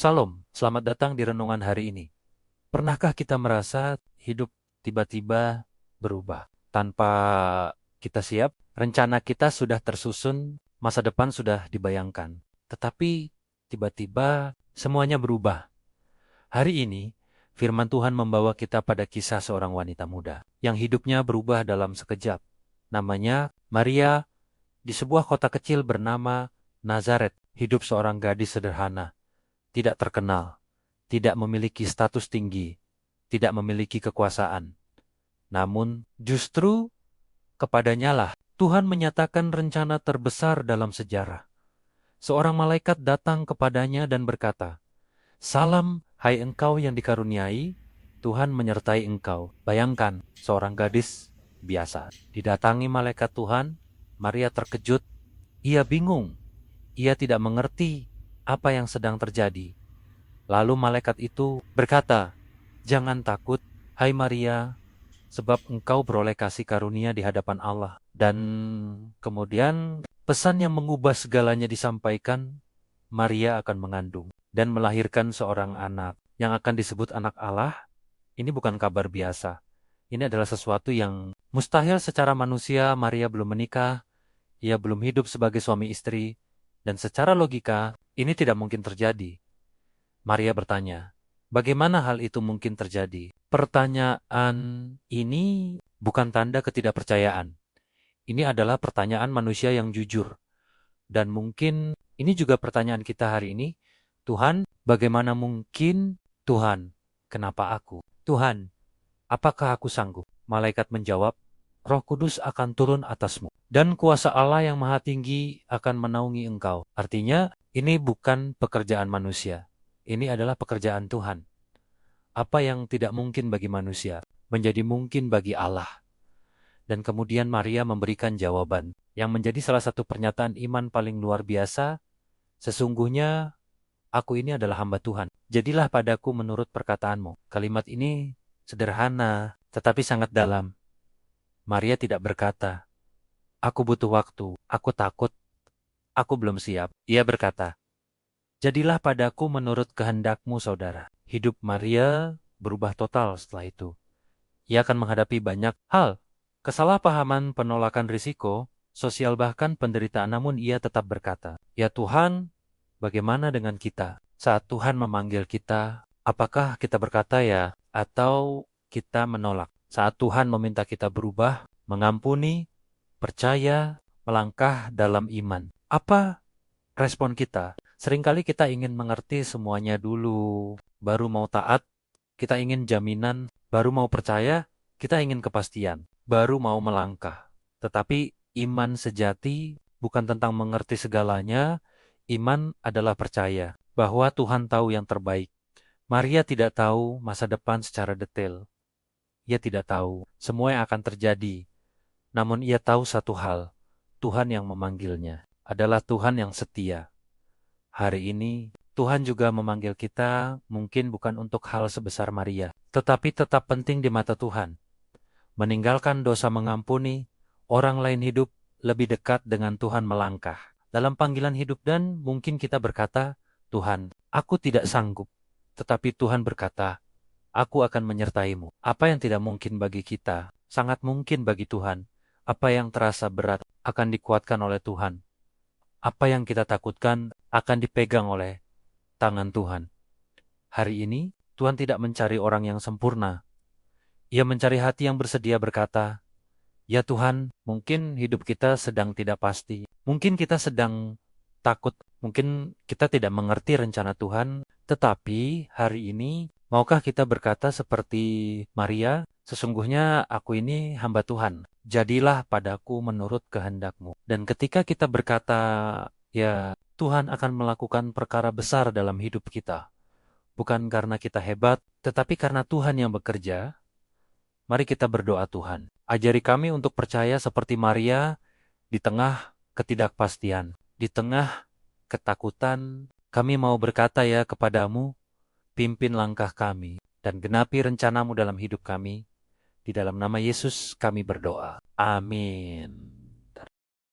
Salam, selamat datang di renungan hari ini. Pernahkah kita merasa hidup tiba-tiba berubah? Tanpa kita siap, rencana kita sudah tersusun, masa depan sudah dibayangkan. Tetapi tiba-tiba semuanya berubah. Hari ini, firman Tuhan membawa kita pada kisah seorang wanita muda yang hidupnya berubah dalam sekejap. Namanya Maria, di sebuah kota kecil bernama Nazaret, hidup seorang gadis sederhana, tidak terkenal, tidak memiliki status tinggi, tidak memiliki kekuasaan. Namun, justru kepadanya lah Tuhan menyatakan rencana terbesar dalam sejarah. Seorang malaikat datang kepadanya dan berkata, "Salam, hai engkau yang dikaruniai, Tuhan menyertai engkau." Bayangkan, seorang gadis biasa didatangi malaikat Tuhan. Maria terkejut, ia bingung, ia tidak mengerti apa yang sedang terjadi. Lalu malaikat itu berkata, "Jangan takut, hai Maria, sebab engkau beroleh kasih karunia di hadapan Allah." Dan kemudian pesan yang mengubah segalanya disampaikan, Maria akan mengandung dan melahirkan seorang anak yang akan disebut anak Allah. Ini bukan kabar biasa. Ini adalah sesuatu yang mustahil secara manusia. Maria belum menikah, ia belum hidup sebagai suami istri, dan secara logika ini tidak mungkin terjadi. Maria bertanya, bagaimana hal itu mungkin terjadi? Pertanyaan ini bukan tanda ketidakpercayaan. Ini adalah pertanyaan manusia yang jujur. Dan mungkin ini juga pertanyaan kita hari ini. Tuhan, bagaimana mungkin? Tuhan, kenapa aku? Tuhan, apakah aku sanggup? Malaikat menjawab, Roh Kudus akan turun atasmu, dan kuasa Allah yang Maha Tinggi akan menaungi engkau. Artinya, ini bukan pekerjaan manusia. Ini adalah pekerjaan Tuhan. Apa yang tidak mungkin bagi manusia, menjadi mungkin bagi Allah. Dan kemudian Maria memberikan jawaban, yang menjadi salah satu pernyataan iman paling luar biasa. Sesungguhnya, aku ini adalah hamba Tuhan. Jadilah padaku menurut perkataanmu. Kalimat ini sederhana, tetapi sangat dalam. Maria tidak berkata, "Aku butuh waktu, aku takut, aku belum siap." Ia berkata, "Jadilah padaku menurut kehendakmu, saudara." Hidup Maria berubah total setelah itu. Ia akan menghadapi banyak hal, kesalahpahaman, penolakan risiko, sosial bahkan penderitaan, namun ia tetap berkata, "Ya Tuhan, bagaimana dengan kita?" Saat Tuhan memanggil kita, apakah kita berkata ya atau kita menolak? Saat Tuhan meminta kita berubah, mengampuni, percaya, melangkah dalam iman, apa respon kita? Seringkali kita ingin mengerti semuanya dulu, baru mau taat. Kita ingin jaminan, baru mau percaya. Kita ingin kepastian, baru mau melangkah. Tetapi iman sejati bukan tentang mengerti segalanya. Iman adalah percaya bahwa Tuhan tahu yang terbaik. Maria tidak tahu masa depan secara detail. Ia tidak tahu semua yang akan terjadi. Namun ia tahu satu hal, Tuhan yang memanggilnya adalah Tuhan yang setia. Hari ini, Tuhan juga memanggil kita mungkin bukan untuk hal sebesar Maria, tetapi tetap penting di mata Tuhan. Meninggalkan dosa, mengampuni, orang lain hidup lebih dekat dengan Tuhan, melangkah dalam panggilan hidup. Dan mungkin kita berkata, "Tuhan, aku tidak sanggup." Tetapi Tuhan berkata, "Aku akan menyertaimu." Apa yang tidak mungkin bagi kita, sangat mungkin bagi Tuhan. Apa yang terasa berat akan dikuatkan oleh Tuhan. Apa yang kita takutkan akan dipegang oleh tangan Tuhan. Hari ini, Tuhan tidak mencari orang yang sempurna. Ia mencari hati yang bersedia berkata, "Ya Tuhan, mungkin hidup kita sedang tidak pasti. Mungkin kita sedang takut. Mungkin kita tidak mengerti rencana Tuhan. Tetapi hari ini, maukah kita berkata seperti Maria, 'Sesungguhnya aku ini hamba Tuhan. Jadilah padaku menurut kehendakmu.'" Dan ketika kita berkata, ya Tuhan akan melakukan perkara besar dalam hidup kita. Bukan karena kita hebat, tetapi karena Tuhan yang bekerja. Mari kita berdoa, Tuhan. Ajari kami untuk percaya seperti Maria di tengah ketidakpastian, di tengah ketakutan. Kami mau berkata ya kepadamu, pimpin langkah kami dan genapi rencanamu dalam hidup kami. Di dalam nama Yesus kami berdoa. Amin.